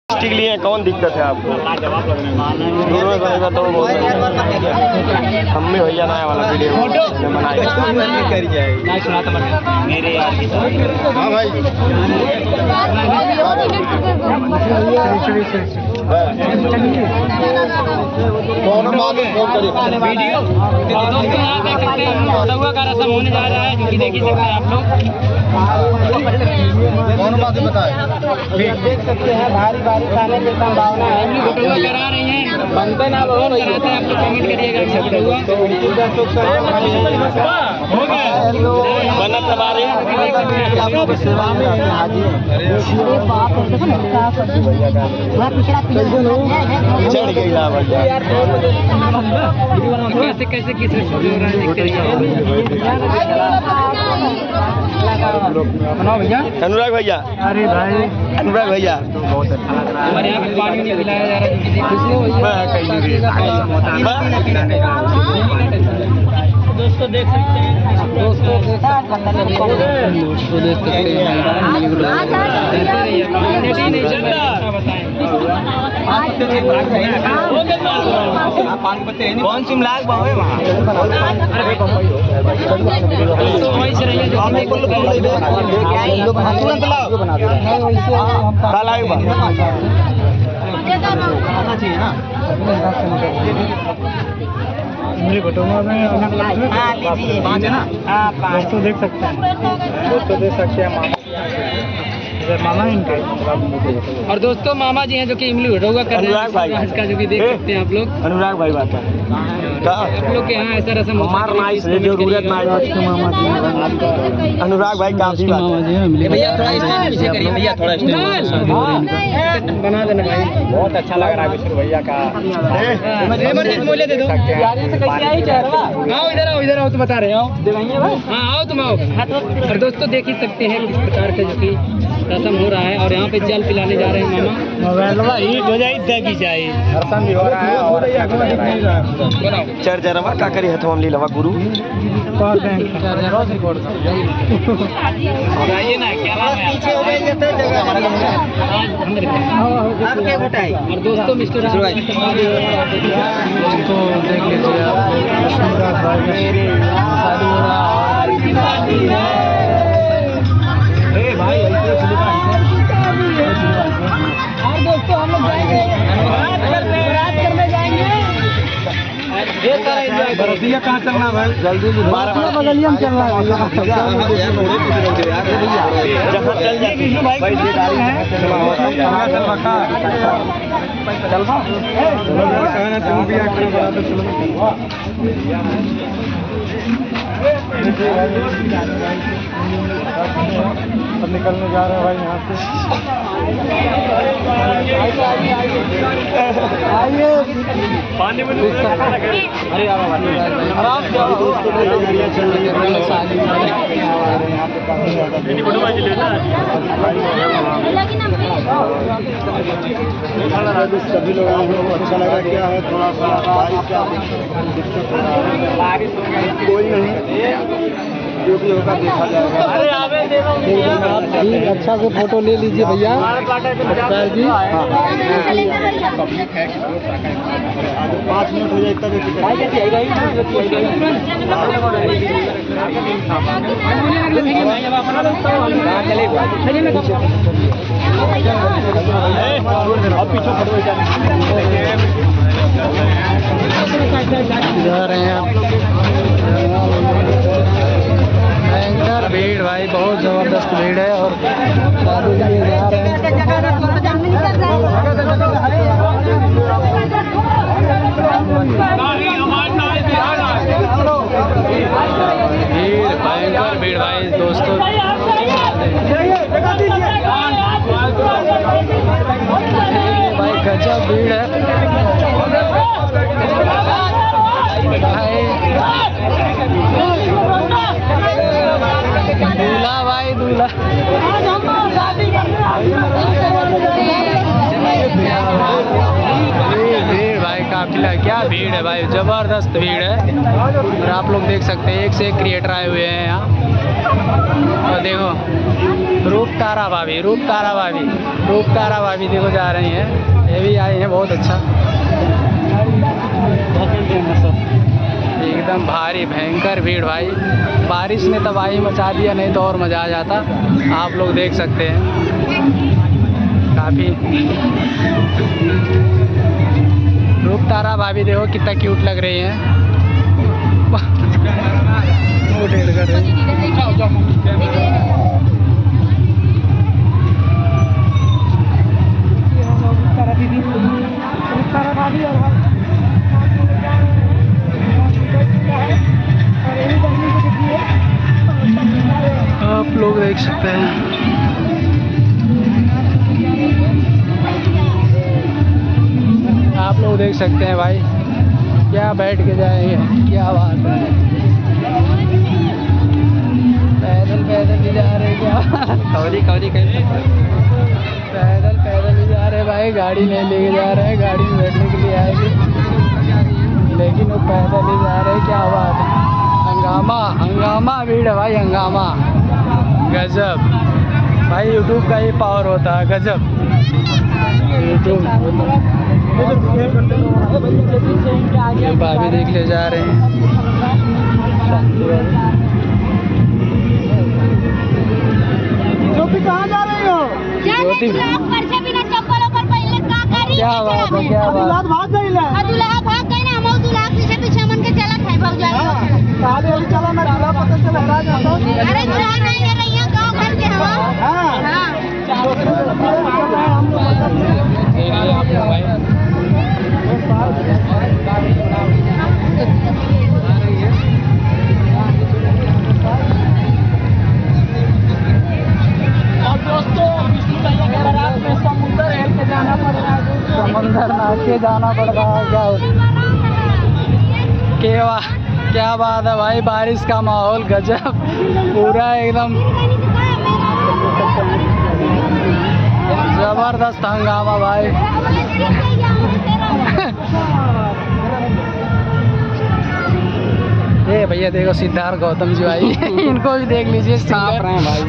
के लिए कौन दिक्कत है आपको? दोनों बनेगा तो हम भी भैया नया वाला वीडियो बनाए मेरे यार की। हाँ भाई वीडियो दोस्तों यहाँ देख सकते हैं दवा का रसम होने जा रहा है, जो कि देख ही सकते हैं आप लोग। कौन बात बताए देख सकते हैं भारी बारिश आने की संभावना है। दवा करा रही हैं, बनते ना कौन कराते हैं आप लोग कमेंट करिएगा। हो गया बना तबारे चढ़ गई कैसे कैसे किस भैया अनुराग भैया। अरे भाई अनुराग भैया बहुत अच्छा लग रहा है। हमारे यहाँ पे पानी नहीं पिलाया जा रहा है। दोस्तों देख सकते हैं, दोस्तों देख सकते हैं कौन सी मिलाग बाबू वहाँ बटोरा में 5 है ना। दोस्तों देख सकते हैं, दोस्तों देख सकते हैं मामा इनके। और दोस्तों मामा जी हैं जो कि इमली हुआ कर रहे हैं इसका, जो कि देख सकते हैं आप लोग। अनुराग भाई बात है आप लोग के यहाँ ऐसा रसम जरूरत अनुराग भाई काफी भैया थोड़ा बना देना भाई। बहुत अच्छा लग रहा है विष्णु भैया का। मूल्य दे दो इधर आओ तो बता रहे हो। हाँ आओ तुम आओ। और दोस्तों देख ही सकते हैं किस प्रकार का जो कि रसम हो रहा है। और यहाँ पे जल पिलाने जा रहे हैं मामा। हीट हो जाए भी हो रहा है और चर जरवा का करी हथवा में लीलवा गुरु और दोस्तों मिस्टर दोस्तों देख लीजिए भाई और दोस्तों हम लोग जाएंगे बारात करने जाएंगे। बरसिया कहाँ चलना भाई? जल्दी बगलिया में चलना है। जहाँ चल जाए भाई अब निकलने जा रहे हैं भाई यहाँ से। आइए पानी में अरे आराम से गाड़ियाँ चल रही है। सभी लोगों को अच्छा लगा। क्या है थोड़ा सा बारिश कोई नहीं, जो भी होगा देखा जाएगा। अरे आप अच्छा से फोटो ले लीजिए भैया जी। 5 मिनट हो जाए तब जा रहे हैं भयंकर भीड़ भाई, बहुत जबरदस्त भीड़ है। और दादू जी जा रहे हैं। भीड़ भयंकर भीड़ भाई दोस्तों। भाई गजब भीड़ है दूल्हा भाई दूल्हा। भीड़ भाई काफिला, क्या भीड़ है भाई, जबरदस्त भीड़ है। और आप लोग देख सकते हैं एक से एक क्रिएटर आए हुए हैं यहाँ। और देखो रूपतारा भाभी देखो जा रही हैं, ये भी आई हैं, बहुत अच्छा एकदम भारी भयंकर भीड़ भाई। बारिश ने तबाही मचा दिया, नहीं तो और मज़ा आ जाता। आप लोग देख सकते हैं काफ़ी। रूपतारा भाभी देखो कितना क्यूट लग रही हैं। वो ढेर कर रही हैं। आप लोग देख सकते हैं भाई, क्या बैठ के जाएंगे, क्या बात है। पैदल ही जा रहे क्या कौरी कैसे पैदल ही जा रहे भाई, गाड़ी नहीं लेके जा रहे हैं, गाड़ी में बैठने के लिए आएगी, लेकिन वो पैदल ही जा रहे हैं, क्या बात है। हंगामा भीड़ है भाई, हंगामा गजब भाई। यूट्यूब का ही पावर होता है, गजब यूट्यूब। भाभी देख ले जा रहे हैं। ज्योति कहाँ जा रही हो? ज्योति चप्पलों पर पहले क्या बात है, क्या बात। भाग गई ना, हम दुल्हा पीछे पीछे मन के चलत है भौजाई। चला ना, दूल्हा पता चला अरे दुल्हा नहीं ले रही है, गाँव घर के हम। हाँ समंदर नाच के जाना पड़ रहा है। क्या बात है भाई, बारिश का माहौल गजब, पूरा एकदम जबरदस्त हंगामा भाई। ये भैया देखो सिद्धार्थ गौतम जी भाई इनको भी देख लीजिए, सांप रहे हैं भाई।